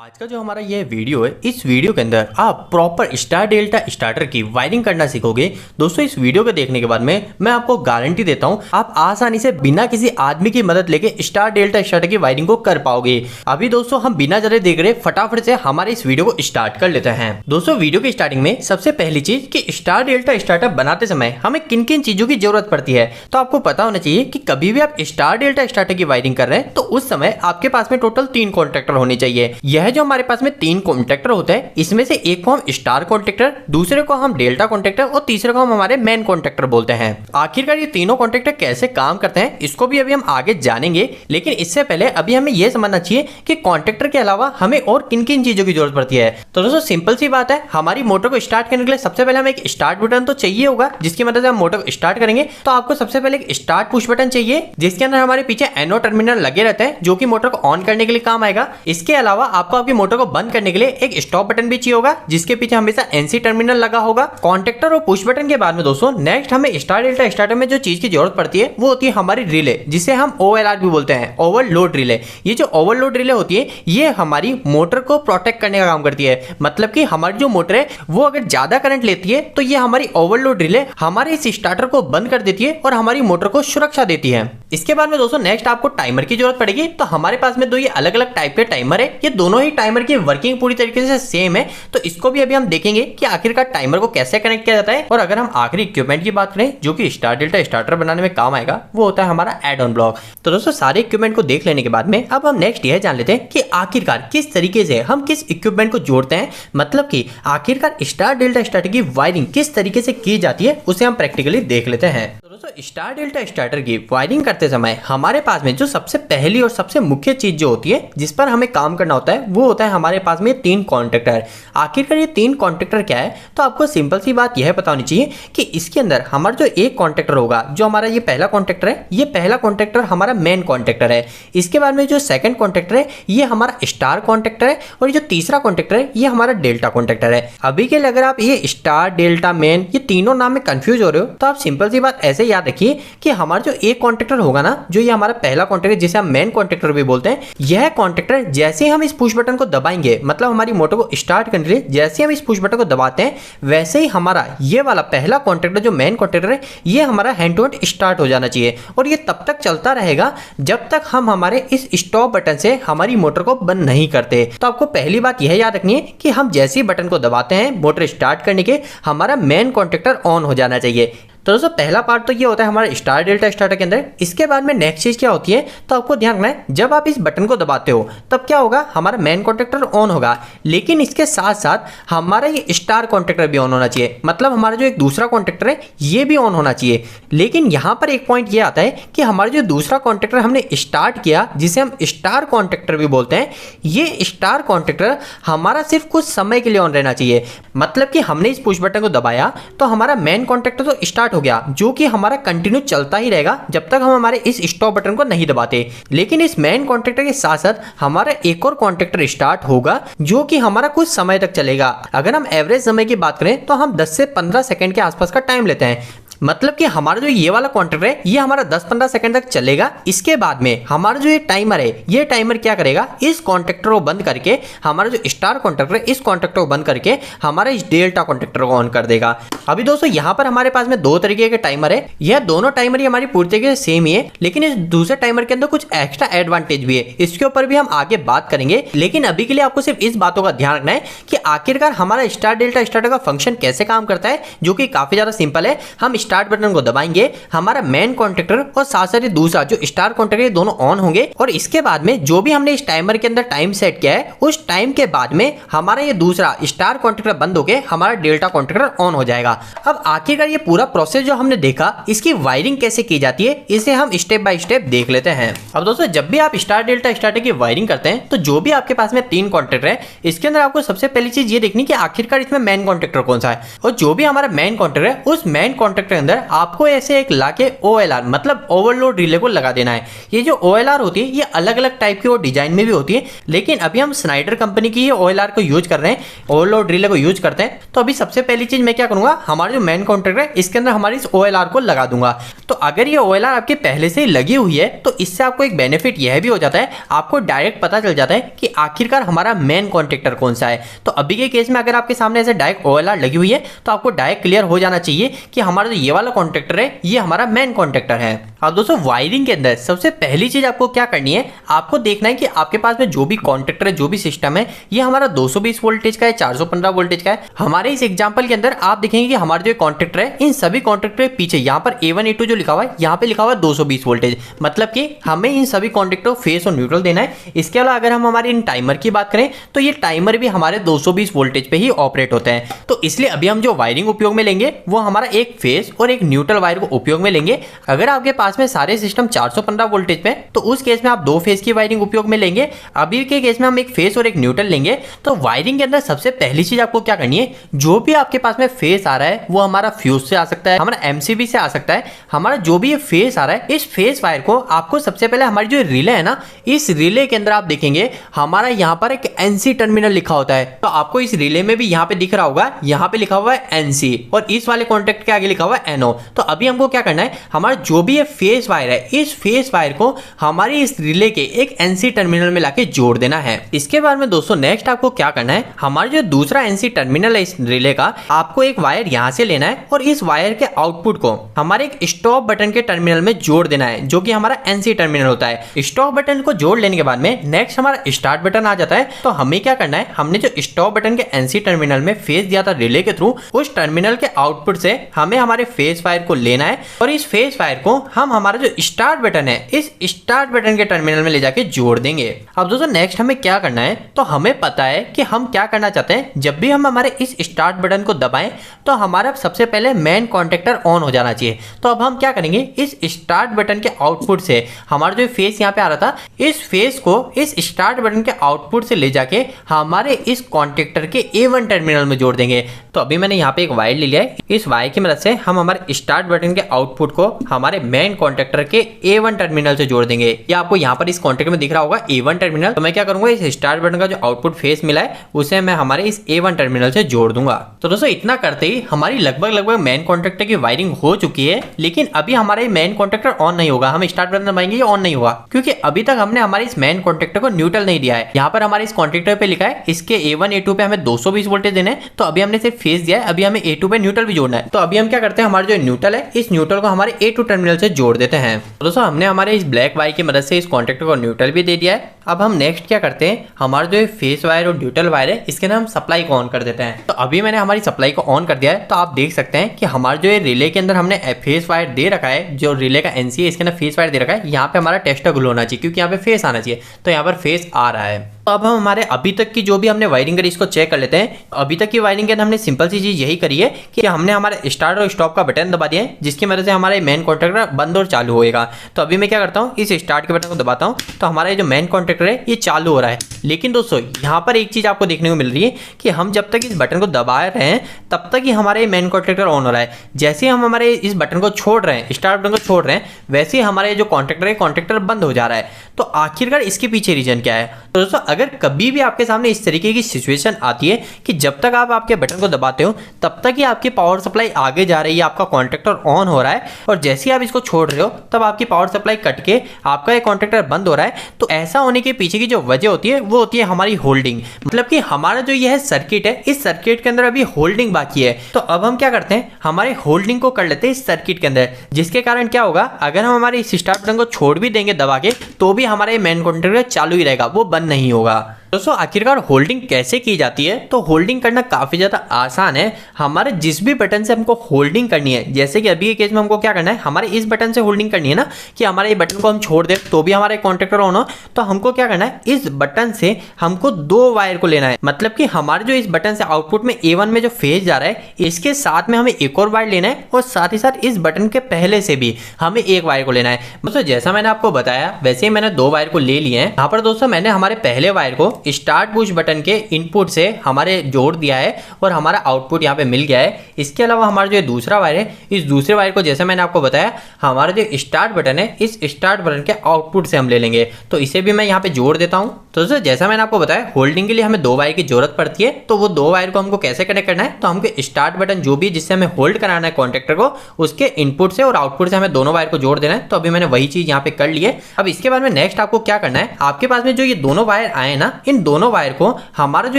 आज का जो हमारा ये वीडियो है, इस वीडियो के अंदर आप प्रॉपर स्टार डेल्टा स्टार्टर की वायरिंग करना सीखोगे। दोस्तों इस वीडियो को देखने के बाद में मैं आपको गारंटी देता हूं आप आसानी से बिना किसी आदमी की मदद लेके स्टार डेल्टा स्टार्टर की वायरिंग को कर पाओगे। अभी दोस्तों हम बिना जरे देख रहे फटाफट से हमारे इस वीडियो को स्टार्ट कर लेते हैं। दोस्तों वीडियो की स्टार्टिंग में सबसे पहली चीज कि स्टार डेल्टा स्टार्टर बनाते समय हमें किन किन चीजों की जरूरत पड़ती है, तो आपको पता होना चाहिए कि कभी भी आप स्टार डेल्टा स्टार्टर की वायरिंग कर रहे हैं तो उस समय आपके पास में टोटल 3 कॉन्टैक्टर होने चाहिए। यह जो हमारे पास में 3 कॉन्टैक्टर होते हैं, इसमें से एक को हम स्टार कॉन्टैक्टर, दूसरे को हम डेल्टा कॉन्टैक्टर और तीसरे को हम हमारे मेन कॉन्टैक्टर बोलते हैं। आखिरकार ये तीनों कॉन्टैक्टर कैसे काम करते हैं इसको भी अभी हम आगे जानेंगे, लेकिन इससे पहले अभी हमें यह समझना चाहिए कि कॉन्टैक्टर के अलावा हमें और किन किन चीजों की जरूरत पड़ती है। तो दोस्तों सिंपल सी बात है, हमारी मोटर को स्टार्ट करने के लिए सबसे पहले हमें एक स्टार्ट बटन तो चाहिए होगा, जिसकी मदद से हम मोटर को स्टार्ट करेंगे। तो आपको सबसे पहले एक स्टार्ट पुश बटन चाहिए, जिसके अंदर हमारे पीछे एनो टर्मिनल लगे रहते हैं, जो कि मोटर को ऑन करने के लिए काम आएगा। इसके अलावा आपको आपकी मोटर को बंद करने के लिए एक स्टॉप बटन भी चाहिए होगा, जिसके पीछे हमेशा एनसी टर्मिनल लगा होगा। कॉन्टैक्टर और पुश बटन के बाद में दोस्तों नेक्स्ट हमें स्टार डेल्टा स्टार्टर में जो चीज की जरूरत पड़ती है वो होती है हमारी रिले, जिसे हम ओएलआर भी बोलते हैं, ओवरलोड रिले। ये जो ओवरलोड रिले होती है ये हमारी मोटर को प्रोटेक्ट करने का काम करती है। मतलब कि हमारी जो मोटर है वो अगर ज्यादा करंट लेती है तो ये हमारी ओवरलोड रिले हमारे इस स्टार्टर को बंद कर देती है और हमारी मोटर को सुरक्षा देती है। इसके बाद में दोस्तों नेक्स्ट आपको टाइमर की जरूरत पड़ेगी। तो हमारे पास में दो ये अलग अलग टाइप के टाइमर है, ये दोनों ही टाइमर की वर्किंग पूरी तरीके से सेम है। तो इसको भी अभी हम देखेंगे कि आखिरकार टाइमर को कैसे कनेक्ट किया जाता है। और अगर हम आखिरी इक्विपमेंट की बात करें जो कि स्टार डेल्टा स्टार्टर बनाने में काम आएगा, वो होता है हमारा एड ऑन ब्लॉक। तो दोस्तों सारे इक्विपमेंट को देख लेने के बाद में अब हम नेक्स्ट यह जान लेते हैं कि आखिरकार किस तरीके से हम किस इक्विपमेंट को जोड़ते हैं। मतलब कि आखिरकार स्टार डेल्टा स्टार्टर की वायरिंग किस तरीके से की जाती है उसे हम प्रैक्टिकली देख लेते हैं। दोस्तों स्टार डेल्टा स्टार्टर की वायरिंग करते समय हमारे पास में जो सबसे पहली और सबसे मुख्य चीज जो होती है जिस पर हमें काम करना होता है वो होता है हमारे पास में 3 कॉन्टैक्टर। आखिरकार ये 3 कॉन्टैक्टर क्या है, तो आपको सिंपल सी बात यह पता होनी चाहिए कि इसके अंदर हमारा जो एक कॉन्टैक्टर होगा, जो हमारा ये पहला कॉन्टैक्टर है, ये पहला कॉन्टैक्टर हमारा मेन कॉन्टैक्टर है। इसके बाद में जो सेकंड कॉन्टैक्टर है ये हमारा स्टार कॉन्टैक्टर है, और ये जो तीसरा कॉन्टैक्टर है ये हमारा डेल्टा कॉन्टैक्टर है। अभी के लिए अगर आप ये स्टार डेल्टा मेन ये तीनों नाम में कंफ्यूज हो रहे हो तो आप सिंपल सी बात ऐसे याद रखिए कि हमारा जो एक कॉन्टैक्टर होगा ना, जो ये हमारा पहला कॉन्टैक्टर जिसे हम मेन कॉन्टैक्टर भी बोलते हैं, यह कॉन्टैक्टर जैसे हम इस पुश बटन को दबाएंगे, मतलब हमारी मोटर को स्टार्ट करने के लिए जैसे हम इस पुश बटन को दबाते हैं, वैसे ही हमारा ये वाला पहला कॉन्टैक्टर जो मेन कॉन्टैक्टर है ये हमारा हैंड टू हैंड स्टार्ट हो जाना चाहिए। और ये तब तक चलता रहेगा जब तक हम हमारे इस स्टॉप बटन से हमारी मोटर को बंद नहीं करते। तो आपको पहली बात यह याद रखनी है कि हम जैसे ही बटन को दबाते हैं मोटर स्टार्ट करने के, हमारा मेन कॉन्टैक्टर ऑन हो जाना चाहिए। तो दोस्तों पहला पार्ट तो ये होता है हमारा स्टार डेल्टा स्टार्टर के अंदर। इसके बाद में नेक्स्ट चीज क्या होती है, तो आपको ध्यान रखना है जब आप इस बटन को दबाते हो तब क्या होगा, हमारा मेन कॉन्टैक्टर ऑन होगा, लेकिन इसके साथ साथ हमारा ये स्टार कॉन्टैक्टर भी ऑन होना चाहिए। मतलब हमारा जो एक दूसरा कॉन्टैक्टर है ये भी ऑन होना चाहिए। लेकिन यहां पर एक पॉइंट ये आता है कि हमारा जो दूसरा कॉन्टैक्टर हमने स्टार्ट किया, जिसे हम स्टार कॉन्टैक्टर भी बोलते हैं, ये स्टार कॉन्टैक्टर हमारा सिर्फ कुछ समय के लिए ऑन रहना चाहिए। मतलब कि हमने इस पुश बटन को दबाया तो हमारा मेन कॉन्टैक्टर तो स्टार्ट हो गया, जो कि हमारा कंटिन्यू चलता ही रहेगा जब तक हम हमारे इस स्टॉप बटन को नहीं दबाते। लेकिन इस मेन कॉन्टैक्टर के साथ साथ हमारा एक और कॉन्टैक्टर स्टार्ट होगा जो कि हमारा कुछ समय तक चलेगा। अगर हम एवरेज समय की बात करें तो हम 10 से 15 सेकंड के आसपास का टाइम लेते हैं। मतलब कि हमारा जो ये वाला कॉन्टैक्टर है ये हमारा 10-15 सेकंड तक चलेगा। इसके बाद में हमारा जो ये टाइमर है, ये टाइमर क्या करेगा, इस कॉन्टैक्टर को बंद करके हमारा जो स्टार कॉन्टैक्टर है इस कॉन्टैक्टर को बंद करके हमारा इस डेल्टा कॉन्टैक्टर को ऑन कर देगा। अभी दोस्तों यहाँ पर हमारे पास में 2 तरीके के टाइमर है। यह दोनों टाइमर हमारी पूरी तरीके से सेम ही है, लेकिन इस दूसरे टाइमर के अंदर कुछ एक्स्ट्रा एडवांटेज भी है। इसके ऊपर भी हम आगे बात करेंगे, लेकिन अभी के लिए आपको सिर्फ इस बातों का ध्यान रखना है कि आखिरकार हमारा स्टार डेल्टा स्टार्टर का फंक्शन कैसे काम करता है, जो कि काफी ज्यादा सिंपल है। हम स्टार्ट बटन को दबाएंगे, हमारा मेन कॉन्टैक्टर और साथ साथ दूसरा जो स्टार कॉन्टैक्टर ये दोनों ऑन होंगे, और इसके बाद में जो भी हमने इस टाइमर के अंदर टाइम सेट किया है उस टाइम के बाद में हमारा ये दूसरा स्टार कॉन्टैक्टर बंद होके हमारा डेल्टा कॉन्टैक्टर ऑन हो जाएगा। अब आखिरकार ये पूरा प्रोसेस जो हमने देखा, इसकी वायरिंग कैसे की जाती है इसे हम स्टेप बाय स्टेप देख लेते हैं। अब दोस्तों जब भी आप स्टार डेल्टा स्टार्टर की वायरिंग करते हैं तो जो भी आपके पास में 3 कॉन्टैक्टर है, इसके अंदर आपको सबसे पहली चीज ये देखनी कि आखिरकार इसमें मेन कॉन्टैक्टर कौन सा है। और जो भी हमारा मेन कॉन्टैक्टर है उस मेन कॉन्टैक्टर के अंदर आपको ऐसे एक लाके OLR मतलब ओवरलोड रिले को लगा देना है। ये जो OLR होती है ये अलग अलग टाइप की और डिजाइन में भी होती है, लेकिन अभी हम स्नाइडर कंपनी की ये OLR को यूज कर रहे हैं, ओवरलोड रिले को यूज करते हैं। तो अभी सबसे पहली चीज मैं क्या करूंगा, हमारा जो मेन कॉन्ट्रैक्टर है इसके अंदर हमारी इस OLR को लगा दूंगा। तो अगर ये OLR आपके पहले से ही लगी हुई है तो इससे आपको एक बेनिफिट यह भी हो जाता है, आपको डायरेक्ट पता चल जाता है कि आखिरकार हमारा मेन कॉन्ट्रैक्टर कौन सा है। तो अभी के केस में अगर आपके सामने ऐसे डायरेक्ट OLR लगी हुई है तो आपको डायरेक्ट क्लियर हो जाना चाहिए कि हमारा जो ये वाला कॉन्ट्रैक्टर है ये हमारा मेन कॉन्ट्रैक्टर है। अब दोस्तों वायरिंग के अंदर सबसे पहली चीज आपको क्या करनी है, आपको देखना है कि आपके पास में जो भी कॉन्ट्रैक्टर है, जो भी सिस्टम है, ये हमारा 220 वोल्टेज का है, 415 वोल्टेज का है। हमारे इस एग्जांपल के अंदर आप देखेंगे कि हमारे जो कॉन्ट्रैक्टर है इन सभी कॉन्ट्रैक्टर के पीछे यहाँ पर A1 A2 जो लिखा हुआ है यहाँ पे लिखा हुआ है 220 वोल्टेज, मतलब कि हमें इन सभी कॉन्ट्रैक्टर को फेस और न्यूट्रल देना है। इसके अलावा अगर हम हमारे इन टाइमर की बात करें तो ये टाइमर भी हमारे 220 वोल्टेज पे ही ऑपरेट होते हैं। तो इसलिए अभी हम जो वायरिंग उपयोग में लेंगे वो हमारा एक फेस और एक न्यूट्रल वायर को उपयोग में लेंगे। अगर आपके पास में सारे सिस्टम 415 वोल्टेज पे तो उस केस में आप दो फेस की वायरिंग उपयोग में लेंगे। अभी के केस में हम एक फेस और एक न्यूट्रल लेंगे। तो वायरिंग के अंदर सबसे पहली चीज आपको क्या करनी है, जो भी आपके पास में फेस आ रहा है वो हमारा फ्यूज से आ सकता है, हमारा MCB से आ सकता है, हमारा जो भी ये फेस आ रहा है इस फेस वायर को आपको सबसे पहले हमारी जो रिले है ना, इस रिले के अंदर आप देखेंगे हमारा यहाँ पर एक NC टर्मिनल लिखा होता है। तो आपको इस रिले में भी यहाँ पे दिख रहा होगा, यहाँ पे लिखा हुआ है NC और इस वाले कॉन्टैक्ट के आगे लिखा हुआ है NO। तो अभी हमको क्या करना है, हमारा जो भी ये फेस वायर है इस फेस वायर को हमारी इस रिले के एक NC टर्मिनल में लाके जोड़ देना है। इसके बाद में दोस्तों नेक्स्ट आपको क्या करना है, हमारा जो दूसरा NC टर्मिनल है इस रिले का, आपको एक वायर यहाँ से लेना है और इस वायर के आउटपुट को हमारे एक स्टॉप बटन के टर्मिनल में जोड़ देना है, जो कि हमारा NC टर्मिनल होता है। स्टॉप बटन को जोड़ लेने के बाद में नेक्स्ट हमारा स्टार्ट बटन आ जाता है। तो हमें क्या करना है, हमने जो स्टॉप बटन के NC टर्मिनल में फेस दिया था रिले के थ्रू, उस टर्मिनल के आउटपुट से हमें हमारे फेस वायर को लेना है और इस फेस वायर को हम हमारा जो स्टार्ट बटन है इस स्टार्ट बटन के टर्मिनल में ले जाके जोड़ देंगे। अब दोस्तों नेक्स्ट हमें क्या करना है, तो हमें पता है कि हम क्या करना चाहते हैं। जब भी हम हमारे इस स्टार्ट बटन को दबाएं तो हमारा सबसे पहले मेन कॉन्टैक्टर ऑन हो जाना चाहिए। तो अब हम क्या करेंगे, इस स्टार्ट बटन के आउटपुट से हमारा जो फेस यहाँ पे आ रहा था, इस फेस को इस स्टार्ट बटन के आउटपुट से ले जाके हमारे इस कॉन्टैक्टर के A1 टर्मिनल में जोड़ देंगे। तो अभी मैंने यहाँ पे एक वायर ले लिया है, इस वायर की मदद से हम हमारे स्टार्ट बटन के आउटपुट को हमारे मेन कॉन्टैक्टर के A1 टर्मिनल से जोड़ देंगे। या आपको यहाँ पर इस कॉन्टैक्ट में दिख रहा होगा A1 टर्मिनल। तो मैं क्या करूंगा, इस स्टार्ट बटन का जो आउटपुट फेस मिला है उसे मैं हमारे इस A1 टर्मिनल से जोड़ दूंगा। तो दोस्तों इतना करते ही हमारी लगभग मेन कॉन्टैक्टर की वायरिंग हो चुकी है, लेकिन अभी हमारे मेन कॉन्टैक्टर ऑन नहीं होगा। हम स्टार्ट बटन दबाएंगे ये ऑन नहीं होगा, क्योंकि अभी तक हमने हमारे इस मेन कॉन्टैक्टर को न्यूट्रल नहीं दिया है। यहाँ पर हमारे इस कॉन्टैक्टर पे लिखा है इसके A1 A2 पे हमें 220 वोल्टेज देना है। तो अभी हमने सिर्फ फेस दिया है, अभी हमें A2 पे न्यूट्रल भी जोड़ना है। तो अभी हम क्या करते हैं, हमारा जो न्यूट्रल है इस न्यूट्रल को हमारे A2 टर्मिनल से जोड़ देते हैं। तो दोस्तों हमने हमारे इस ब्लैक वायर की मदद से इस कॉन्टैक्टर को न्यूट्रल भी दे दिया है। अब हम नेक्स्ट क्या करते हैं, हमारा जो फेस वायर और न्यूट्रल वायर है इसके अंदर हम सप्लाई को ऑन कर देते हैं। तो अभी मैंने हमारी सप्लाई को ऑन कर दिया है। तो आप देख सकते हैं कि हमारे जो रिले के अंदर हमने फेस वायर दे रखा है, जो रिले का NC है इसके अंदर फेस वायर दे रखा है। यहाँ पे हमारा टेस्टर ग्लो होना चाहिए, क्योंकि यहाँ पे फेस आना चाहिए। तो यहाँ पर फेस आ रहा है। तो अब हम हमारे अभी तक की जो भी हमने वायरिंग करी इसको चेक कर लेते हैं। अभी तक की वायरिंग के अंदर हमने सिंपल सी चीज यही करी है कि हमने हमारे स्टार्ट और स्टॉप का बटन दबा दिया है, जिसकी मदद से हमारे मेन कॉन्टैक्टर बंद और चालू होएगा। तो अभी मैं क्या करता हूँ, इस स्टार्ट के बटन को दबाता हूँ तो हमारा जो मेन कॉन्टैक्टर है ये चालू हो रहा है। लेकिन दोस्तों यहाँ पर एक चीज आपको देखने को मिल रही है कि हम जब तक इस बटन को दबा रहे हैं तब तक ही हमारे मेन कॉन्टैक्टर ऑन हो रहा है। जैसे हम हमारे इस बटन को छोड़ रहे हैं, स्टार्ट बटन को छोड़ रहे हैं, वैसे ही हमारे जो कॉन्टैक्टर है कॉन्टैक्टर बंद हो जा रहा है। तो आखिरकार इसके पीछे रीजन क्या है। तो दोस्तों अगर कभी भी आपके सामने इस तरीके की सिचुएशन आती है कि जब तक आप आपके बटन को दबाते हो तब तक ही आपकी पावर सप्लाई आगे जा रही है, आपका कॉन्टैक्टर ऑन हो रहा है, और जैसे ही आप इसको छोड़ रहे हो तब आपकी पावर सप्लाई कट के आपका ये कॉन्टैक्टर बंद हो रहा है। तो ऐसा होने के पीछे की जो वजह होती है वो होती है हमारी होल्डिंग। मतलब कि हमारा जो यह सर्किट है इस सर्किट के अंदर अभी होल्डिंग बाकी है। तो अब हम क्या करते हैं, हमारे होल्डिंग को कर लेते हैं इस सर्किट के अंदर, जिसके कारण क्या होगा, अगर हम हमारे इस स्टार्ट बटन को छोड़ भी देंगे दबा के तो भी हमारे मेन कॉन्टैक्टर चालू ही रहेगा, वो बंद नहीं होगा। दोस्तों आखिरकार होल्डिंग कैसे की जाती है, तो होल्डिंग करना काफी ज्यादा आसान है। हमारे जिस भी बटन से हमको होल्डिंग करनी है, जैसे कि अभी के केस में हमको क्या करना है, हमारे इस बटन से होल्डिंग करनी है ना, कि हमारे ये बटन को हम छोड़ दे तो भी हमारे कॉन्टैक्टर ऑन हो, तो हमको क्या करना है, इस बटन से हमको दो वायर को लेना है। मतलब कि हमारे जो इस बटन से आउटपुट में A1 में जो फेज जा रहा है इसके साथ में हमें एक और वायर लेना है, और साथ ही साथ इस बटन के पहले से भी हमें एक वायर को लेना है। दोस्तों जैसा मैंने आपको बताया वैसे ही मैंने दो वायर को ले लिए हैं। यहाँ पर दोस्तों मैंने हमारे पहले वायर को स्टार्ट पुश बटन के इनपुट से हमारे जोड़ दिया है और हमारा आउटपुट यहाँ पे मिल गया है। इसके अलावा हमारा जो दूसरा वायर है, इस दूसरे वायर को जैसे मैंने आपको बताया हमारा जो स्टार्ट बटन है, इस स्टार्ट बटन के आउटपुट से हम ले लेंगे। तो इसे भी मैं यहाँ पे जोड़ देता हूँ। तो दोस्तों जैसा मैंने आपको बताया होल्डिंग के लिए हमें 2 वायर की जरूरत पड़ती है। तो वो 2 वायर को हमको कैसे कनेक्ट करना है, तो हमको स्टार्ट बटन जो भी जिससे हमें होल्ड कराना है कॉन्टेक्टर को, उसके इनपुट से और आउटपुट से हमें दोनों वायर को जोड़ देना है। तो अभी मैंने वही चीज यहाँ पे कर ली है। अब इसके बाद में नेक्स्ट आपको क्या करना है, आपके पास में जो ये दोनों वायर आए ना, इन दोनों वायर को हमारा जो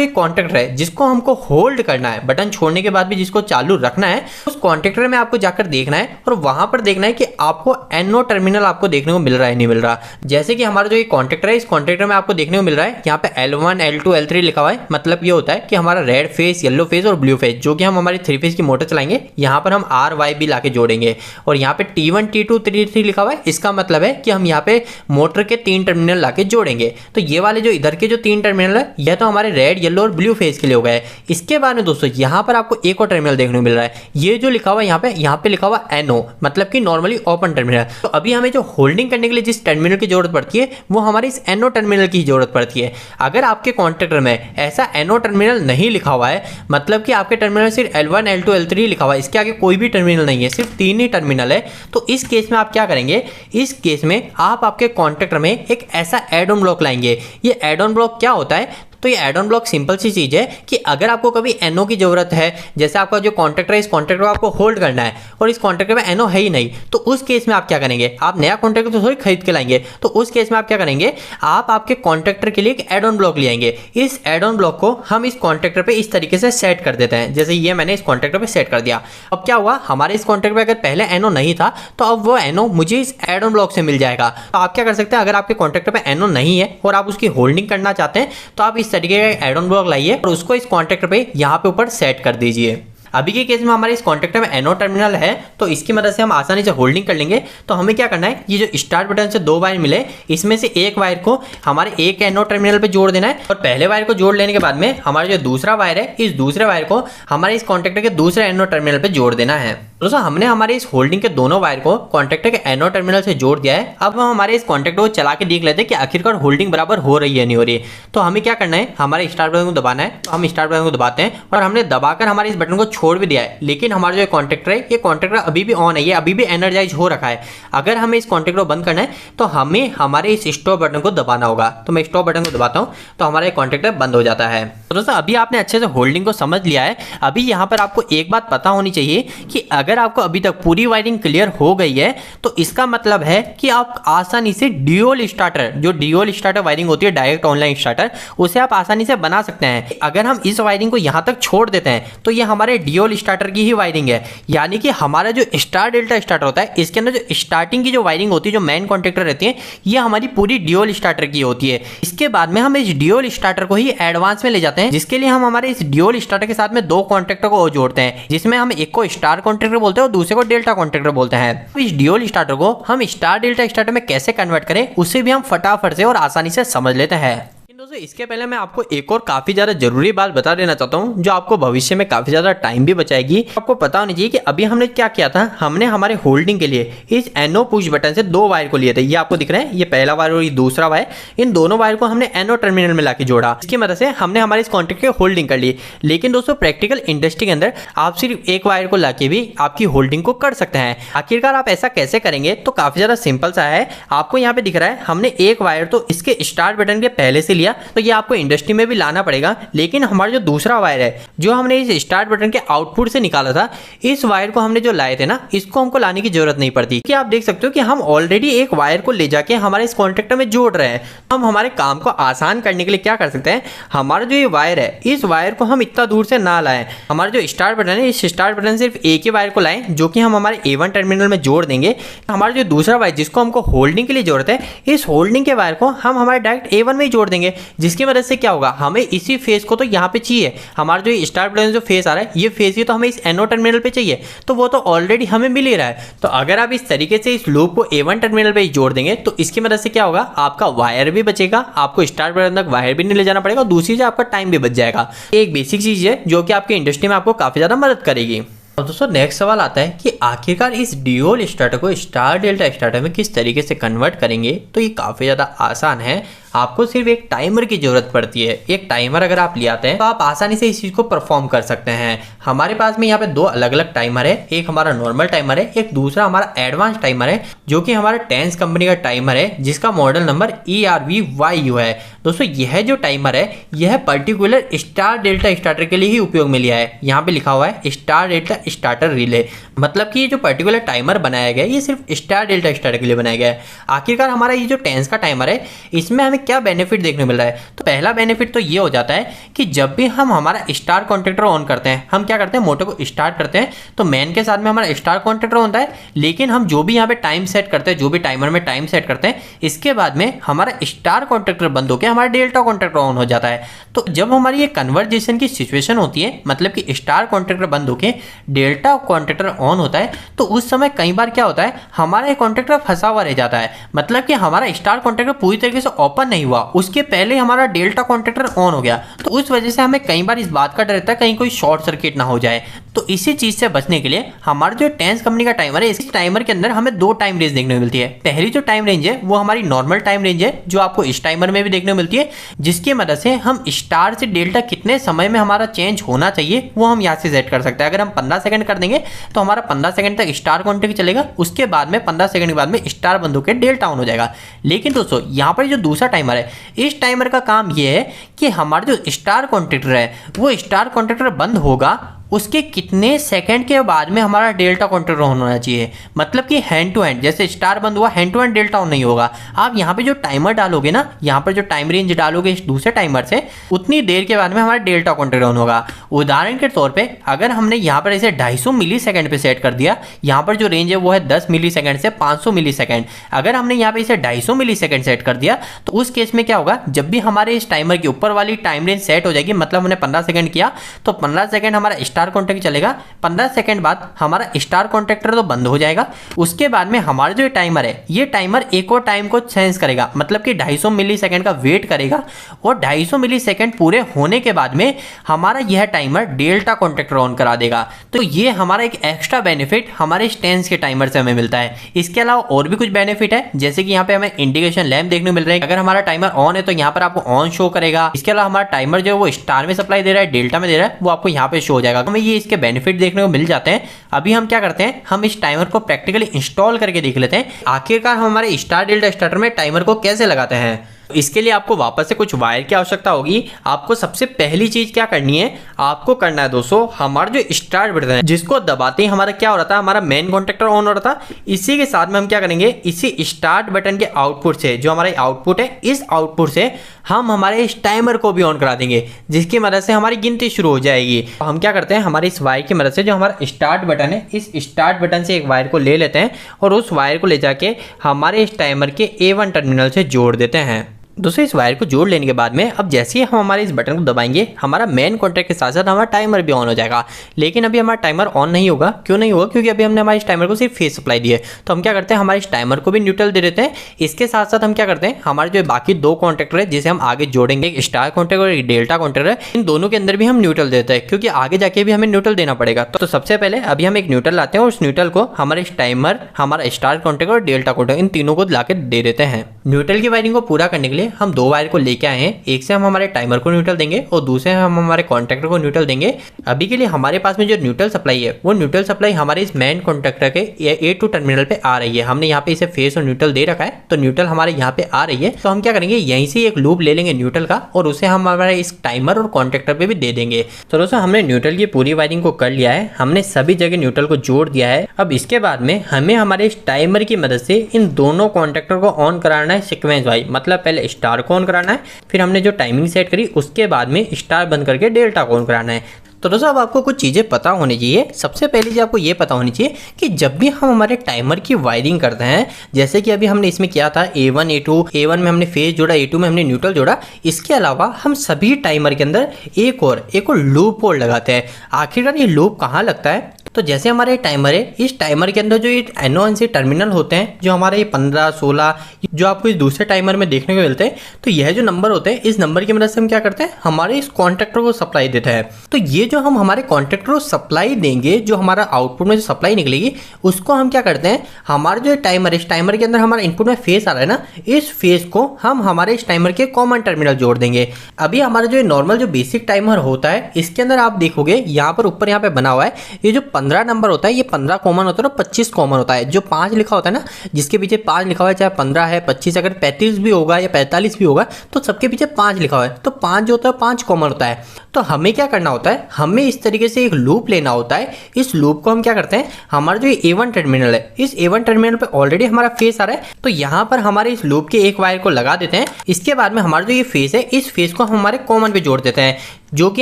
एक कॉन्टेक्टर है जिसको हमको होल्ड करना है, बटन छोड़ने के बाद भी जिसको चालू रखना है, उस कॉन्टेक्टर में आपको जाकर देखना है और वहां पर देखना है कि आपको NO टर्मिनल आपको देखने को मिल रहा है नहीं मिल रहा। जैसे कि हमारा जो ये कॉन्टेक्टर है, इस कॉन्टेक्टर में आपको देखने को मिल रहा है यहाँ पे L1 L2 L3 लिखा हुआ है। मतलब ये होता है कि हमारा रेड फेस, येलो फेस और ब्लू फेस, जो कि हम हमारी 3 फेस की मोटर चलाएंगे, यहाँ पर हम RYB लाके जोड़ेंगे। और यहाँ पे T1 T2 T3 लिखा हुआ है, इसका मतलब है कि हम यहाँ पे मोटर के 3 टर्मिनल लाके जोड़ेंगे। तो ये वाले जो इधर के जो 3 टर्मिनल है, यह तो हमारे रेड, येलो और ब्लू फेस के लिए हो गए। इसके बाद में दोस्तों यहाँ पर आपको एक और टर्मिनल देखने को मिल रहा है, ये जो लिखा हुआ है यहाँ पे लिखा हुआ NO, मतलब कि नॉर्मली ओपन टर्मिनल। तो अभी हमें जो होल्डिंग करने के लिए जिस टर्मिनल की जरूरत पड़ती है, वो हमारे इस NO टर्मिनल की जरूरत पड़ती है। अगर आपके कॉन्टेक्टर में ऐसा NO टर्मिनल नहीं लिखा हुआ है, मतलब कि आपके टर्मिनल सिर्फ L1 L2 L3 लिखा हुआ है, इसके आगे कोई भी टर्मिनल नहीं है, सिर्फ 3 ही टर्मिनल है, तो इस केस में आप क्या करेंगे, इस केस में आप आपके कॉन्टेक्टर में एक ऐसा एड ऑन ब्लॉक लाएंगे। ये एड ऑन ब्लॉक क्या होता है, तो ये एड ऑन ब्लॉक सिंपल सी चीज है कि अगर आपको कभी NO की जरूरत है, जैसे आपका जो कॉन्ट्रैक्टर है, इस कॉन्ट्रैक्टर को आपको होल्ड करना है और इस कॉन्ट्रैक्टर में NO है ही नहीं, तो उस केस में आप क्या करेंगे, आप नया कॉन्ट्रैक्टर तो थोड़ी खरीद के लाएंगे। तो उस केस में आप क्या करेंगे, आप आपके कॉन्ट्रैक्टर के लिए एक एड ऑन ब्लॉक ले आएंगे। इस एड ऑन ब्लॉक को हम इस कॉन्ट्रैक्टर पे इस तरीके से सेट कर देते हैं, जैसे ये मैंने इस कॉन्ट्रैक्टर पे सेट कर दिया। अब क्या हुआ, हमारे इस कॉन्ट्रैक्टर पे अगर पहले NO नहीं था, तो अब वो NO मुझे इस एड ऑन ब्लॉक से मिल जाएगा। तो आप क्या कर सकते हैं, अगर आपके कॉन्ट्रैक्टर पे NO नहीं है और आप उसकी होल्डिंग करना चाहते हैं, तो आप इस तरीके का एड ऑन ब्लॉक लाइए और उसको इस कॉन्ट्रैक्टर पे यहाँ पे ऊपर सेट कर दीजिए। अभी के केस में हमारे इस कॉन्ट्रैक्टर में NO टर्मिनल है, तो इसकी मदद से हम आसानी से होल्डिंग कर लेंगे। तो हमें क्या करना है, ये जो स्टार्ट बटन से 2 वायर मिले, इसमें से एक वायर को हमारे एक NO टर्मिनल पे जोड़ देना है और पहले वायर को जोड़ लेने के बाद में हमारा जो दूसरा वायर है, इस दूसरे वायर को हमारे इस कॉन्ट्रैक्टर के दूसरे NO टर्मिनल पे जोड़ देना है। दोस्तों हमने हमारे इस होल्डिंग के दोनों वायर को कॉन्ट्रैक्टर के NO टर्मिनल से जोड़ दिया है। अब हम हमारे इस कॉन्ट्रैक्टर को चला के देख लेते हैं कि आखिरकार होल्डिंग बराबर हो रही है नहीं हो रही है। तो हमें क्या करना है, हमारे स्टार्ट बटन को दबाना है। तो हम स्टार्ट बटन को दबाते हैं और हमने दबाकर हमारे इस बटन को छोड़ भी दिया है, लेकिन हमारा जो कॉन्ट्रैक्टर है, ये कॉन्ट्रैक्टर अभी भी ऑन है, ये अभी भी एनर्जाइज हो रखा है। अगर हमें इस कॉन्ट्रैक्टर को बंद करना है, तो हमें हमारे इस स्टॉप बटन को दबाना होगा। तो मैं स्टॉप बटन को दबाता हूं, तो हमारा कॉन्ट्रैक्टर बंद हो जाता है। तो दोस्तों अभी आपने अच्छे से होल्डिंग को समझ लिया है। अभी यहाँ पर आपको एक बात पता होनी चाहिए कि अगर आपको अभी तक पूरी वायरिंग क्लियर हो गई है, तो इसका मतलब है कि आप आसानी से ड्यूल स्टार्टर, जो ड्यूल स्टार्टर वायरिंग होती है, डायरेक्ट ऑनलाइन स्टार्टर, उसे आप आसानी से बना सकते हैं। अगर हम इस वायरिंग को यहाँ तक छोड़ देते हैं, तो ये हमारे ड्यूल स्टार्टर की ही वायरिंग है। यानी कि हमारा जो स्टार डेल्टा स्टार्टर होता है, इसके अंदर जो स्टार्टिंग की जो वायरिंग होती है, जो मेन कॉन्ट्रैक्टर रहती है, ये हमारी पूरी ड्यूल स्टार्टर की होती है। इसके बाद में हम इस ड्यूल स्टार्टर को ही एडवांस में ले जाते हैं, जिसके लिए हम हमारे इस ड्यूल स्टार्टर के साथ में 2 कॉन्ट्रैक्टर को जोड़ते हैं, जिसमें हम एक को स्टार कॉन्ट्रैक्टर बोलते हैं और दूसरे को डेल्टा कॉन्ट्रैक्टर बोलते हैं। तो इस ड्यूल स्टार्टर को हम स्टार डेल्टा स्टार्टर में कैसे कन्वर्ट करें, उसे भी हम फटाफट से और आसानी से समझ लेते हैं। दोस्तों इसके पहले मैं आपको एक और काफी ज्यादा जरूरी बात बता देना चाहता हूं, जो आपको भविष्य में काफी ज्यादा टाइम भी बचाएगी। आपको पता होनी चाहिए कि अभी हमने क्या किया था, हमने हमारे होल्डिंग के लिए इस NO पुश बटन से 2 वायर को लिए थे। ये आपको दिख रहा है, ये पहला वायर और ये दूसरा वायर। इन दोनों वायर को हमने NO टर्मिनल में लाके जोड़ा। इसकी मदद से हमने हमारे इस कॉन्ट्रैक्ट की होल्डिंग कर ली। लेकिन दोस्तों प्रैक्टिकल इंडस्ट्री के अंदर आप सिर्फ एक वायर को लाके भी आपकी होल्डिंग को कर सकते हैं। आखिरकार आप ऐसा कैसे करेंगे, तो काफी ज्यादा सिंपल सा है। आपको यहाँ पे दिख रहा है, हमने एक वायर तो इसके स्टार्ट बटन के पहले से लिया, तो ये आपको इंडस्ट्री में भी लाना पड़ेगा। लेकिन हमारा जो दूसरा वायर है, जो हमने इस स्टार्ट बटन के आउटपुट से निकाला था, इस वायर को हमने जो लाए थे ना, इसको हमको लाने की जरूरत नहीं पड़ती। कि आप देख सकते हो कि हम ऑलरेडी एक वायर को ले जाके हमारे इस कॉन्ट्रैक्टर में जोड़ रहे हैं। हम हमारे काम को आसान करने के लिए क्या कर सकते हैं, हमारा जो ये वायर है, इस वायर को हम इतना दूर से ना लाएं। हमारा जो स्टार्ट बटन है, इस स्टार्ट बटन से सिर्फ एक ही वायर को लाएं, जो कि हम हमारे A1 टर्मिनल में जोड़ देंगे। हमारा जो दूसरा वायर, जिसको हमको होल्डिंग के लिए जरूरत है, इस होल्डिंग के वायर को हम हमारे डायरेक्ट A1 में ही जोड़ देंगे। जिसकी वजह से क्या होगा, हमें इसी फेस को तो यहाँ पे चाहिए। हमारा जो स्टार्ट बटन जो फेस आ रहा है, ये फेस ही तो हमें इस NO टर्मिनल पे चाहिए, तो वो तो ऑलरेडी हमें मिल ही रहा है। तो अगर आप इस तरीके से इस लूप को A1 टर्मिनल पे जोड़ देंगे, तो इसकी मदद से क्या होगा, आपका वायर भी बचेगा, आपको स्टार्ट बटन तक वायर भी नहीं ले जाना पड़ेगा, और दूसरी चीज आपका टाइम भी बच जाएगा। एक बेसिक चीज है जो कि आपकी इंडस्ट्री में आपको काफी ज्यादा मदद करेगी। और दोस्तों नेक्स्ट सवाल आता है कि आखिरकार इस ड्यूल स्टार्टर को स्टार डेल्टा स्टार्टर में किस तरीके से कन्वर्ट करेंगे। तो ये काफ़ी ज़्यादा आसान है। आपको सिर्फ एक टाइमर की जरूरत पड़ती है। एक टाइमर अगर आप ले आते हैं तो आप आसानी से इस चीज को परफॉर्म कर सकते हैं। हमारे पास में यहाँ पे दो अलग अलग टाइमर है, एक हमारा नॉर्मल टाइमर है, एक दूसरा हमारा एडवांस टाइमर है जो कि हमारा टेंस कंपनी का टाइमर है जिसका मॉडल नंबर ERV-YU है। दोस्तों यह जो टाइमर है यह पर्टिकुलर स्टार डेल्टा स्टार्टर के लिए ही उपयोग में लिया है। यहाँ पे लिखा हुआ है स्टार डेल्टा स्टार्टर रिले, मतलब कि ये जो पर्टिकुलर टाइमर बनाया गया है ये सिर्फ स्टार डेल्टा स्टार्टर के लिए बनाया गया है। आखिरकार हमारा ये जो टेंस का टाइमर है इसमें हमें क्या बेनिफिट देखने मिल रहा है, तो पहला बेनिफिट तो ये हो जाता है कि जब भी हम हमारा स्टार कॉन्ट्रैक्टर ऑन करते हैं, हम क्या करते हैं मोटर को स्टार्ट करते हैं तो मैन के साथ में हमारा स्टार कॉन्ट्रैक्टर होता है, लेकिन हम जो भी यहाँ पे टाइम सेट करते हैं, जो भी टाइमर में टाइम सेट करते हैं, इसके बाद में हमारा स्टार कॉन्ट्रैक्टर बंद होकर हमारा डेल्टा कॉन्ट्रैक्टर ऑन हो जाता है। तो जब हमारी ये कन्वर्जेशन की सिचुएशन होती है, मतलब कि स्टार कॉन्ट्रैक्टर बंद होकर डेल्टा कॉन्ट्रैक्टर ऑन होता है, तो उस समय कई बार क्या होता है हमारा ये कॉन्ट्रैक्टर फंसा हुआ रह जाता है, मतलब कि हमारा स्टार कॉन्ट्रैक्टर पूरी तरीके से ओपन नहीं हुआ, उसके पहले हमारा डेल्टा कॉन्ट्रैक्टर ऑन हो गया। तो उस वजह से हमें कई बार इस बात का डर रहता है कहीं कोई शॉर्ट सर्किट ना हो जाए। तो इसी चीज से बचने के लिए हमारा जो टेंस कंपनी का टाइमर है, इस टाइमर के अंदर हमें दो टाइम रेंज देखने को मिलती है। पहली जो टाइम रेंज है वो हमारी नॉर्मल टाइम रेंज है जो आपको इस टाइमर में भी देखने को मिलती है, जिसकी मदद से हम स्टार से डेल्टा कितने समय में हमारा चेंज होना चाहिए वो हम यहाँ से सेट कर सकते हैं। अगर हम 15 सेकंड कर देंगे तो हमारा 15 सेकंड तक स्टार कॉन्ट्रैक्ट चलेगा, उसके बाद में 15 सेकंड के बाद में स्टार बंद होकर डेल्टा ऑन हो जाएगा। लेकिन दोस्तों यहाँ पर जो दूसरा टाइमर है, इस टाइमर का काम ये है कि हमारा जो स्टार कॉन्ट्रैक्टर है वो स्टार कॉन्ट्रैक्टर बंद होगा उसके कितने सेकंड के बाद में हमारा डेल्टा कॉन्ट्रैक्टर ऑन होना चाहिए, मतलब कि हैंड टू हैंड, जैसे स्टार बंद हुआ hand to hand delta on नहीं होगा। आप यहाँ पे जो टाइमर डालोगे ना, यहाँ पर जो टाइम रेंज डालोगे इस दूसरे टाइमर से, उतनी देर के बाद में हमारा डेल्टा कॉन्ट्रैक्टर ऑन होगा। उदाहरण के तौर पे अगर हमने यहाँ पर इसे 250 मिली सेकंड पे सेट कर दिया, यहाँ पर जो रेंज है वो है 10 मिली सेकंड से 500 मिली सेकंड, अगर हमने यहाँ पे इसे 250 मिली सेकंड सेट कर दिया तो उस केस में क्या होगा, जब भी हमारे इस टाइमर के ऊपर वाली टाइम रेंज सेट हो जाएगी, मतलब हमने 15 सेकंड किया तो 15 सेकंड हमारा स्टार कॉन्ट्रैक्ट चलेगा, 15 सेकंड बाद हमारा स्टार कॉन्ट्रैक्टर तो बंद हो जाएगा। उसके बाद में हमारा जो टाइमर है ये टाइमर एक और टाइम को सेंस करेगा, मतलब कि 250 मिली सेकंड का वेट करेगा, और 250 मिली सेकंड पूरे होने के बाद में हमारा यह टाइमर डेल्टा कॉन्ट्रैक्टर ऑन करा देगा। तो ये हमारा एक एक्स्ट्रा बेनिफिट हमारे टेंस के टाइमर से हमें मिलता है। इसके अलावा और भी कुछ बेनिफिट है, जैसे कि यहाँ पे हमें इंडिकेशन लैंप देखने को मिल रहा है। अगर हमारा टाइमर ऑन है तो यहाँ पर आपको ऑन शो करेगा। इसके अलावा हमारा टाइमर जो है वो स्टार में सप्लाई दे रहा है, डेल्टा में दे रहा है, वो आपको यहाँ पे शो हो जाएगा। हमें ये इसके बेनिफिट देखने को मिल जाते हैं। अभी हम क्या करते हैं, हम इस टाइमर को प्रैक्टिकली इंस्टॉल करके देख लेते हैं आखिरकार हम हमारे स्टार डेल्टा स्टार्टर में टाइमर को कैसे लगाते हैं। इसके लिए आपको वापस से कुछ वायर की आवश्यकता होगी। आपको सबसे पहली चीज क्या करनी है, आपको करना है दोस्तों हमारा जो स्टार्ट बटन है जिसको दबाते ही हमारा क्या हो रहा था, हमारा मेन कॉन्ट्रैक्टर ऑन हो रहा था। इसी के साथ में हम क्या करेंगे, इसी स्टार्ट बटन के आउटपुट से, जो हमारा आउटपुट है, इस आउटपुट से हम हमारे इस टाइमर को भी ऑन करा देंगे, जिसकी मदद से हमारी गिनती शुरू हो जाएगी। तो हम क्या करते हैं, हमारे इस वायर की मदद से जो हमारा स्टार्ट बटन है, इस स्टार्ट बटन से एक वायर को ले लेते हैं और उस वायर को ले जाके हमारे इस टाइमर के A1 टर्मिनल से जोड़ देते हैं। दोस्तों इस वायर को जोड़ लेने के बाद में अब जैसे ही हम हमारे इस बटन को दबाएंगे हमारा मेन कॉन्ट्रैक्ट के साथ साथ हमारा टाइमर भी ऑन हो जाएगा। लेकिन अभी हमारा टाइमर ऑन नहीं होगा। क्यों नहीं होगा, क्योंकि अभी हमने हमारे इस टाइमर को सिर्फ फेस सप्लाई दी है। तो हम क्या करते हैं, हमारे इस टाइमर को भी न्यूट्रल दे देते हैं। इसके साथ साथ हम क्या करते हैं, हमारे जो बाकी दो कॉन्ट्रैक्टर है जिसे हम आगे जोड़ेंगे, एक स्टार कॉन्ट्रैक्टर और एक डेल्टा कॉन्ट्रैक्टर, इन दोनों के अंदर भी हम न्यूट्रल देते हैं, क्योंकि आगे जाके भी हमें न्यूट्रल देना पड़ेगा। तो सबसे पहले अभी हम एक न्यूट्रल लाते हैं और उस न्यूट्रल को हमारे इस टाइमर, हमारा स्टार कॉन्ट्रैक्टर और डेल्टा कॉन्ट्रैक्टर, इन तीनों को लाके दे देते हैं। न्यूट्रल की वायरिंग को पूरा करने के लिए हम दो वायर को लेके आए हैं। एक से हम हमारे टाइमर को न्यूट्रल देंगे और दूसरे हम हमारे कॉन्ट्रैक्टर को न्यूट्रल देंगे। अभी के लिए हमारे पास में जो न्यूट्रल सप्लाई है वो न्यूट्रल सप्लाई हमारे इस मेन कॉन्ट्रैक्टर के A2 टर्मिनल पे आ रही है। हमने यहाँ पे इसे फेस और न्यूट्रल दे रखा है, तो न्यूट्रल हमारे यहाँ पे आ रही है। तो हम क्या करेंगे, यहीं से एक लूप ले लेंगे न्यूट्रल का और उसे हम हमारे इस टाइमर और कॉन्ट्रैक्टर पे भी दे देंगे। तो दोस्तों हमने न्यूट्रल की पूरी वायरिंग को कर लिया है, हमने सभी जगह न्यूट्रल को जोड़ दिया है। अब इसके बाद में हमें हमारे इस टाइमर की मदद से इन दोनों कॉन्ट्रैक्टर को ऑन कराना है सीक्वेंस वाइज, मतलब पहले स्टार को ऑन कराना है, फिर हमने जो टाइमिंग सेट करी उसके बाद में स्टार बंद करके डेल्टा को ऑन कराना है। तो दोस्तों अब आपको कुछ चीज़ें पता होनी चाहिए। सबसे पहले चीज़ आपको ये पता होनी चाहिए कि जब भी हम हमारे टाइमर की वायरिंग करते हैं, जैसे कि अभी हमने इसमें किया था A1 A2 में हमने फेज जोड़ा, A2 में हमने न्यूट्रल जोड़ा, इसके अलावा हम सभी टाइमर के अंदर एक और लूप होल लगाते हैं। आखिरकार ये लूप कहाँ लगता है, तो जैसे हमारे टाइमर है, इस टाइमर के अंदर जो ये NO-NC टर्मिनल होते हैं, जो हमारे ये 15, 16 जो आपको इस दूसरे टाइमर में देखने को मिलते हैं, तो यह जो नंबर होते हैं, इस नंबर की मदद से हम क्या करते हैं, हमारे इस कॉन्ट्रैक्टर को सप्लाई देते हैं। तो ये जो हम हमारे कॉन्ट्रैक्टर को सप्लाई देंगे, जो हमारा आउटपुट में जो सप्लाई निकलेगी, उसको हम क्या करते हैं, हमारा जो टाइमर है, इस टाइमर के अंदर हमारा इनपुट में फेस आ रहा है ना, इस फेस को हम हमारे इस टाइमर के कॉमन टर्मिनल जोड़ देंगे। अभी हमारा जो नॉर्मल जो बेसिक टाइमर होता है, इसके अंदर आप देखोगे यहाँ पर ऊपर यहाँ पे बना हुआ है, ये जो 15 नंबर होता है, ये 15 कॉमन होता है और 25 कॉमन होता है। जो 5 लिखा होता है ना, जिसके पीछे 5 लिखा हुआ है, चाहे 15 है, 25, अगर 35 भी होगा या 45 भी होगा, तो सबके पीछे 5 लिखा हुआ है, तो 5 जो होता है 5 कॉमन होता है। तो हमें क्या करना होता है, हमें इस तरीके से एक लूप लेना होता है। इस लूप को हम क्या करते हैं, हमारा जो A1 टर्मिनल है, इस A1 टर्मिनल पे ऑलरेडी हमारा फेस आ रहा है, तो यहाँ पर हमारे इस लूप के एक वायर को लगा देते हैं। इसके बाद में हमारा जो ये फेस है, इस फेस को हम हमारे कॉमन पे जोड़ देते हैं, जो कि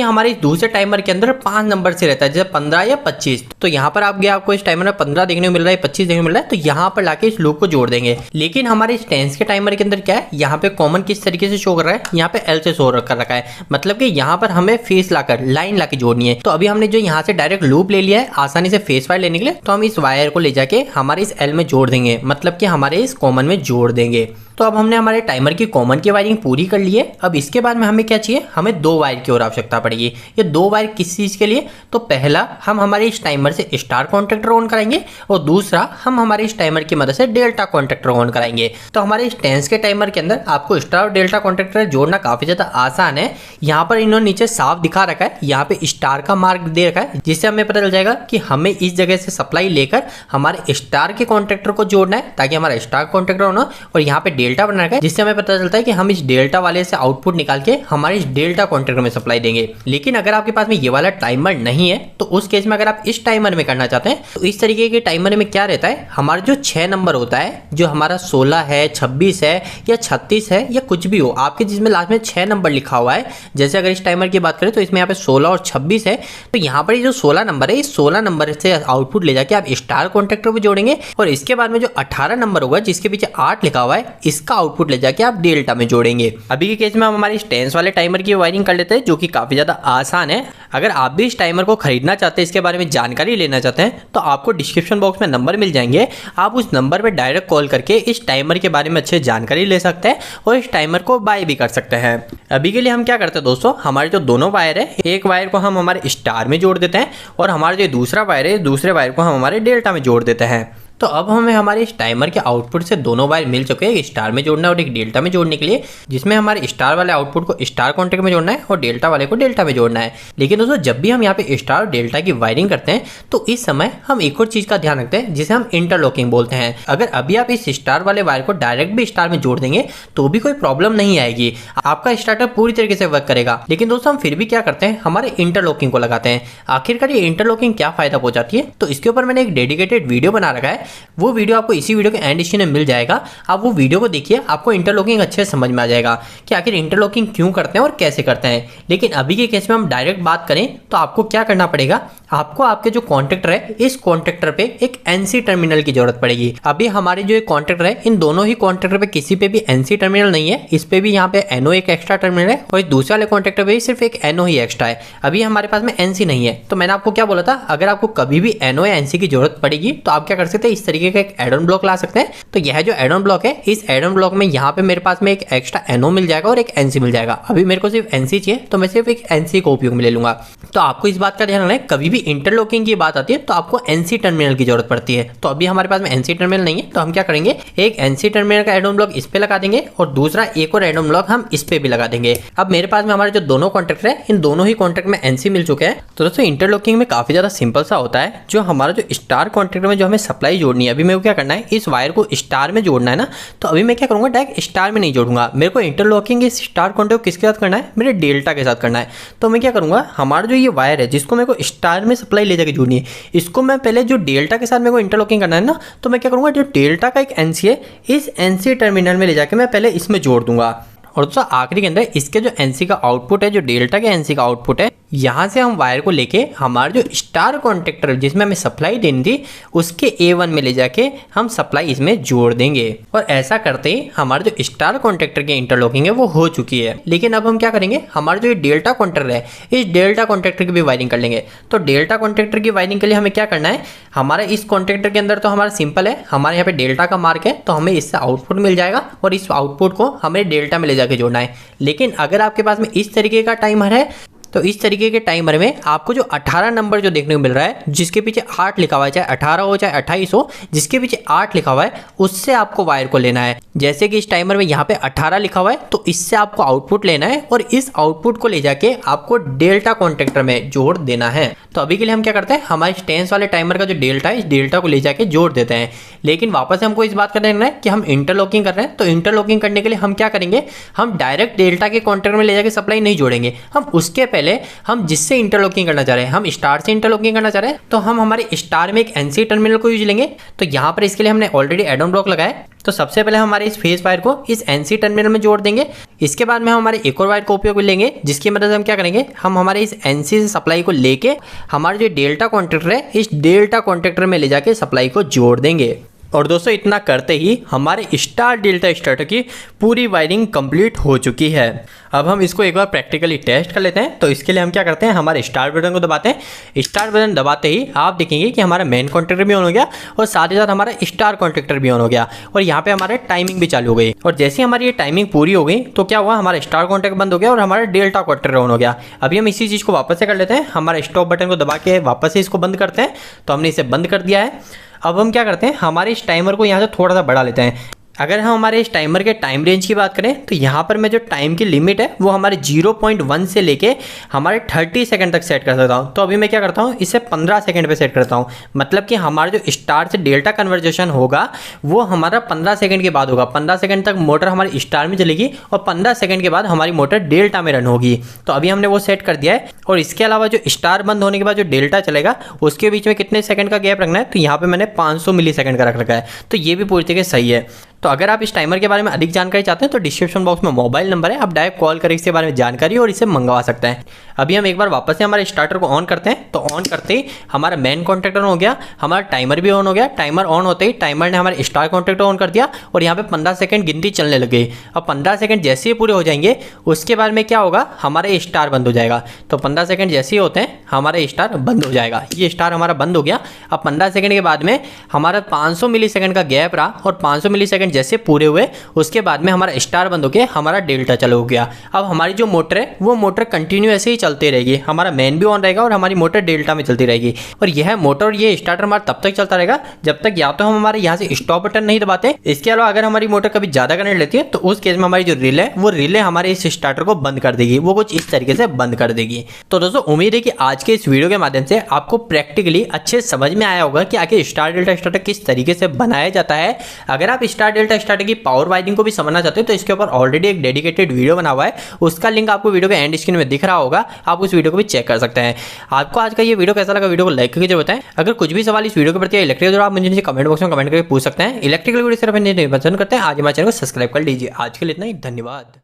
हमारे दूसरे टाइमर के अंदर 5 नंबर से रहता है, जैसे 15 या 25। तो यहाँ पर आपको इस टाइमर में 15 देखने को मिल रहा है, 25 देखने को मिल रहा है, तो यहाँ पर लाके इस लूप को जोड़ देंगे। लेकिन हमारे इस टेंस के टाइमर के अंदर क्या है, यहाँ पे कॉमन किस तरीके से शो कर रहा है, यहाँ पे L से शो कर रखा है, मतलब कि यहाँ पर हमें फेस लाकर लाइन लाके जोड़नी है। तो अभी हमने जो यहाँ से डायरेक्ट लूप ले लिया है आसानी से फेस वायर लेने के लिए, तो हम इस वायर को ले जाके हमारे इस L में जोड़ देंगे, मतलब कि हमारे इस कॉमन में जोड़ देंगे। तो अब हमने हमारे टाइमर की कॉमन की वायरिंग पूरी कर ली है। अब इसके बाद में हमें क्या चाहिए, हमें 2 वायर की और आवश्यकता पड़ेगी। ये 2 वायर किस चीज़ के लिए, तो पहला हम हमारे इस टाइमर से स्टार कॉन्ट्रैक्टर ऑन कराएंगे और दूसरा हम हमारे इस टाइमर की मदद से डेल्टा कॉन्ट्रैक्टर ऑन कराएंगे। तो हमारे इस टेंस के टाइमर के अंदर आपको स्टार और डेल्टा कॉन्ट्रैक्टर जोड़ना काफ़ी ज़्यादा आसान है। यहाँ पर इन्होंने नीचे साफ दिखा रखा है, यहाँ पे स्टार का मार्क दे रखा है, जिससे हमें पता चल जाएगा कि हमें इस जगह से सप्लाई लेकर हमारे स्टार के कॉन्ट्रैक्टर को जोड़ना है, ताकि हमारा स्टार कॉन्ट्रैक्टर होना, और यहाँ पे डेल्टा बना रखा है, जिससे पता चलता है कि हम इस डेल्टा वाले से आउटपुट निकाल के हमारे इस डेल्टा कॉन्ट्रैक्टर में सप्लाई देंगे। लेकिन अगर आपके पास में ये वाला टाइमर नहीं है, तो उस केस में अगर आप इस टाइमर में करना चाहते हैं, तो इस तरीके के टाइमर में क्या रहता है, हमारा जो 6 नंबर होता है, जो हमारा 16 है, 26 है या 36 है या कुछ भी हो, आपके जिसमें लास्ट में 6 नंबर लिखा हुआ है, जैसे अगर इस टाइमर की बात करें तो इसमें यहाँ पे 16 और 26 है, तो यहाँ पर जो 16 नंबर है, इस 16 नंबर से आउटपुट ले जाके आप स्टार कॉन्ट्रैक्टर पे जोड़ेंगे, और इसके बाद में जो 18 नंबर होगा, जिसके पीछे 8 लिखा हुआ है, इसका आउटपुट ले जाके आप डेल्टा में जोड़ेंगे। अभी के केस में हम हमारे टेंस वाले टाइमर की वायरिंग कर लेते हैं, जो कि काफी ज्यादा आसान है। अगर आप भी इस टाइमर को खरीदना चाहते हैं, इसके बारे में जानकारी लेना चाहते हैं, तो आपको डिस्क्रिप्शन बॉक्स में नंबर मिल जाएंगे, आप उस नंबर पर डायरेक्ट कॉल करके इस टाइमर के बारे में अच्छे जानकारी ले सकते हैं और इस टाइमर को बाय भी कर सकते हैं। अभी के लिए हम क्या करते हैं दोस्तों, हमारे जो दोनों वायर है, एक वायर को हम हमारे स्टार में जोड़ देते हैं और हमारा जो दूसरा वायर है, दूसरे वायर को हम हमारे डेल्टा में जोड़ देते हैं। तो अब हमें हमारे इस टाइमर के आउटपुट से दोनों वायर मिल चुके हैं, एक स्टार में जोड़ना है और एक डेल्टा में जोड़ने के लिए, जिसमें हमारे स्टार वाले आउटपुट को स्टार कॉन्ट्रैक्ट में जोड़ना है और डेल्टा वाले को डेल्टा में जोड़ना है। लेकिन दोस्तों, जब भी हम यहाँ पे स्टार और डेल्टा की वायरिंग करते हैं, तो इस समय हम एक और चीज का ध्यान रखते हैं, जिसे हम इंटरलॉकिंग बोलते हैं। अगर अभी आप इस स्टार वाले वायर को डायरेक्ट भी स्टार में जोड़ देंगे, तो भी कोई प्रॉब्लम नहीं आएगी, आपका स्टार्टर पूरी तरीके से वर्क करेगा। लेकिन दोस्तों, हम फिर भी क्या करते हैं, हमारे इंटरलॉकिंग को लगाते हैं। आखिरकार ये इंटरलॉकिंग क्या फायदा पहुंचाती है, तो इसके ऊपर मैंने एक डेडिकेटेड वीडियो बना रखा है, वो वीडियो आपको इसी वीडियो के एंड में मिल जाएगा। आप वो वीडियो को देखिए, आपको इंटरलॉकिंग अच्छे से समझ में आ जाएगा कि आखिर इंटरलॉकिंग क्यों करते हैं और कैसे करते हैं। लेकिन अभी के केस में हम डायरेक्ट बात करें, तो आपको क्या करना पड़ेगा, आपको आपके जो कॉन्ट्रैक्टर है, इस कॉन्ट्रैक्टर पे एक NC टर्मिनल की जरूरत पड़ेगी। अभी हमारे जो कॉन्ट्रैक्टर है, इन दोनों ही कॉन्ट्रैक्टर पे किसी पे भी NC टर्मिनल नहीं है, इस पे भी यहाँ पे NO एक एक्स्ट्रा टर्मिनल है और दूसरे वाले कॉन्ट्रैक्टर पे सिर्फ एक NO ही एक्स्ट्रा है। अभी हमारे पास में NC नहीं है। तो मैंने आपको क्या बोला था, अगर आपको कभी भी NO या NC की जरूरत पड़ेगी, तो आप क्या कर सकते हैं, इस तरीके का एक एड ऑन ब्लॉक ला सकते हैं। तो यह जो एड ऑन ब्लॉक है, इस एड ऑन ब्लॉक में यहाँ पे मेरे पास में एक एक्स्ट्रा NO मिल जाएगा और एक NC मिल जाएगा। अभी मेरे को सिर्फ NC चाहिए, तो मैं सिर्फ एक NC को उपयोग में ले लूंगा। तो आपको इस बात का ध्यान रखना है, कभी भी इंटरलॉकिंग की बात आती है तो आपको NC टर्मिनल की जरूरत पड़ती है। तो अभी हमारे पास में NC टर्मिनल नहीं है, तो हम क्या करेंगे, एक NC टर्मिनल का एड ऑन ब्लॉक इस पे लगा देंगे और दूसरा एक और एड ऑन ब्लॉक हम इस पे भी लगा देंगे। अब मेरे पास में हमारे जो दोनों कॉन्ट्रैक्टर है, इन दोनों ही कॉन्ट्रैक्ट में NC मिल चुके हैं। तो दोस्तों, इंटरलॉकिंग में काफी ज्यादा सिंपल सा होता है। जो हमारा जो स्टार कॉन्ट्रैक्टर में जो हमें सप्लाई जोड़नी है, अभी मेरे को क्या करना है, इस वायर को स्टार में जोड़ना है ना, तो अभी मैं क्या करूंगा, डायरेक्ट स्टार में नहीं जोड़ूंगा। मेरे को इंटरलॉकिंग इस स्टार कॉन्ट्रैक्ट किसके साथ करना है, मेरे डेल्टा के साथ करना है। तो मैं क्या करूंगा, हमारा जो ये वायर है, जिसको मेरे को स्टार में सप्लाई ले जाके जोड़नी है, इसको मैं पहले जो डेल्टा के साथ मेरे को इंटरलॉकिंग करना है ना, तो मैं क्या करूंगा, जो डेल्टा का एक NC है, इस NC टर्मिनल में ले जाके मैं पहले इसमें जोड़ दूंगा। और दोस्तों, आखिरी के अंदर इसके जो NC का आउटपुट है, जो डेल्टा के NC का आउटपुट है, यहाँ से हम वायर को लेके हमारा जो स्टार कॉन्टेक्टर जिसमें हमें सप्लाई देनी थी उसके A1 में ले जाके हम सप्लाई इसमें जोड़ देंगे। और ऐसा करते ही हमारा जो स्टार कॉन्टेक्टर की इंटरलॉकिंग है वो हो चुकी है। लेकिन अब हम क्या करेंगे, हमारा जो डेल्टा कॉन्टेक्टर है इस डेल्टा कॉन्टेक्टर की भी वायरिंग कर लेंगे। तो डेल्टा कॉन्टेक्टर की वायरिंग के लिए हमें क्या करना है, हमारा इस कॉन्टेक्टर के अंदर तो हमारा सिंपल है, हमारे यहाँ पे डेल्टा का मार्क है तो हमें इससे आउटपुट मिल जाएगा और इस आउटपुट को हमें डेल्टा में ले जाके जोड़ना है। लेकिन अगर आपके पास में इस तरीके का टाइमर है तो इस तरीके के टाइमर में आपको जो 18 नंबर जो देखने को मिल रहा है जिसके पीछे 8 लिखा हुआ है, चाहे 18 हो चाहे 28 हो, जिसके पीछे 8 लिखा हुआ है उससे आपको वायर को लेना है। जैसे कि इस टाइमर में यहाँ पे 18 लिखा हुआ है तो इससे आपको आउटपुट लेना है और इस आउटपुट को ले जाके आपको डेल्टा कॉन्टेक्टर में जोड़ देना है। तो अभी के लिए हम क्या करते हैं, हमारे स्टेंस वाले टाइमर का जो डेल्टा है इस डेल्टा को ले जाके जोड़ देते हैं। लेकिन वापस हमको इस बात का ध्यान रखना है कि हम इंटरलॉकिंग कर रहे हैं, तो इंटरलॉकिंग करने के लिए हम क्या करेंगे, हम डायरेक्ट डेल्टा के कॉन्टेक्टर में ले जाके सप्लाई नहीं जोड़ेंगे। हम उसके पहले हम जिससे इंटरलॉकिंग करना चाह रहे हैं, हम स्टार से इंटरलॉकिंग करना चाह रहे हैं, तो हम हमारे स्टार में एक एनसी टर्मिनल को यूज लेंगे। तो यहाँ पर इसके लिए हमने ऑलरेडी एड ऑन ब्लॉक लगाया। तो सबसे पहले हमारे इस फेस वायर को इस एनसी टर्मिनल में जोड़ देंगे। इसके बाद में हम हमारे एक और वायर का उपयोग लेंगे जिसकी मदद से हम क्या करेंगे, हम हमारे इस एनसी से सप्लाई को लेके हमारे जो डेल्टा कॉन्टेक्टर है इस डेल्टा कॉन्टेक्टर में ले जाके सप्लाई को जोड़ देंगे। और दोस्तों इतना करते ही हमारे स्टार डेल्टा स्टार्टर की पूरी वायरिंग कंप्लीट हो चुकी है। अब हम इसको एक बार प्रैक्टिकली टेस्ट कर लेते हैं। तो इसके लिए हम क्या करते हैं, हमारे स्टार बटन को दबाते हैं। स्टार बटन दबाते ही आप देखेंगे कि हमारा मेन कॉन्टेक्टर भी ऑन हो गया और साथ ही साथ हमारा स्टार कॉन्टेक्टर भी ऑन हो गया और यहाँ पे हमारे टाइमिंग भी चालू हो गई। और जैसे हमारी ये टाइमिंग पूरी हो गई तो क्या हुआ, हमारा स्टार कॉन्टेक्ट बंद हो गया और हमारा डेल्टा कॉन्टेक्टर ऑन हो गया। अभी हम इसी चीज़ को वापस से कर लेते हैं, हमारे स्टॉप बटन को दबा के वापस से इसको बंद करते हैं। तो हमने इसे बंद कर दिया है। अब हम क्या करते हैं, हमारे इस टाइमर को यहाँ से थोड़ा सा बढ़ा लेते हैं। अगर हम हमारे इस टाइमर के टाइम रेंज की बात करें तो यहाँ पर मैं जो टाइम की लिमिट है वो हमारे 0.1 से लेके हमारे 30 सेकंड तक सेट कर सकता हूँ। तो अभी मैं क्या करता हूँ, इसे 15 सेकंड पे सेट करता हूँ। मतलब कि हमारा जो स्टार से डेल्टा कन्वर्जेशन होगा वो हमारा 15 सेकंड के बाद होगा। 15 सेकंड तक मोटर हमारी स्टार में चलेगी और 15 सेकंड के बाद हमारी मोटर डेल्टा में रन होगी। तो अभी हमने वो सेट कर दिया है। और इसके अलावा जो स्टार बंद होने के बाद जो डेल्टा चलेगा उसके बीच में कितने सेकंड का गैप रखना है, तो यहाँ पर मैंने 500 मिली सेकंड का रख रखा है। तो ये भी पूरी तरीके से सही है। तो अगर आप इस टाइमर के बारे में अधिक जानकारी चाहते हैं तो डिस्क्रिप्शन बॉक्स में मोबाइल नंबर है, आप डायरेक्ट कॉल कर इसके बारे में जानकारी और इसे मंगवा सकते हैं। अभी हम एक बार वापस से हमारे स्टार्टर को ऑन करते हैं। तो ऑन करते ही हमारा मेन कॉन्टेक्टर हो गया, हमारा टाइमर भी ऑन हो गया। टाइमर ऑन होते ही टाइमर ने हमारे स्टार कॉन्टेक्टर ऑन कर दिया और यहाँ पे 15 सेकंड गिनती चलने लग गई। अब 15 सेकंड जैसे ही पूरे हो जाएंगे उसके बाद में क्या होगा, हमारा स्टार बंद हो जाएगा। तो 15 सेकंड जैसे ही होते हैं हमारा स्टार बंद हो जाएगा। ये स्टार हमारा बंद हो गया। अब 15 सेकंड के बाद में हमारा 500 मिली सेकंड का गैप रहा और 500 मिली सेकंड जैसे पूरे हुए उसके बाद में हमारा स्टार बंद हो गया, हमारा डेल्टा चालू हो गया। अब हमारी जो मोटर है वो मोटर कंटिन्यू ऐसे ही चलती रहेगी, हमारा मेन भी ऑन रहेगा और हमारी मोटर डेल्टा में चलती रहेगी। और यह मोटर और ये स्टार्टर हमारा तब तक चलता रहेगा जब तक या तो हम हमारे यहाँ से स्टॉप बटन नहीं दबाते। इसके अलावा अगर हमारी मोटर कभी ज्यादा करंट लेती है तो उस केस में हमारी जो रिले है वो रिले हमारे इस स्टार्टर को बंद कर देगी, वो कुछ इस तरीके से बंद कर देगी। तो दोस्तों उम्मीद है कि आज के इस वीडियो के माध्यम से आपको प्रैक्टिकली अच्छे समझ में आया होगा कि आखिर स्टार डेल्टा स्टार्टर किस तरीके से बनाया जाता है। अगर आप स्टार डेल्टा स्टार्टर की पावर वायरिंग को भी समझना चाहते हो तो इसके ऊपर ऑलरेडी एक डेडिकेटेड वीडियो बना हुआ है, उसका लिंक आपको वीडियो के एंड स्क्रीन में दिख रहा होगा, आप उस वीडियो को भी चेक कर सकते हैं। आपको आज का ये वीडियो कैसा लगा, वीडियो को लाइक करके जरूर बताएं। अगर कुछ भी सवाल इस वीडियो के प्रति इलेक्ट्रिकल जो आप मुझे नीचे कमेंट बॉक्स में कमेंट करके पूछ सकते हैं। इलेक्ट्रिकल वीडियो सिर्फ पसंद करते हैं आज हमारे चैनल को सब्सक्राइब कर लीजिए। आज के लिए इतना ही, धन्यवाद।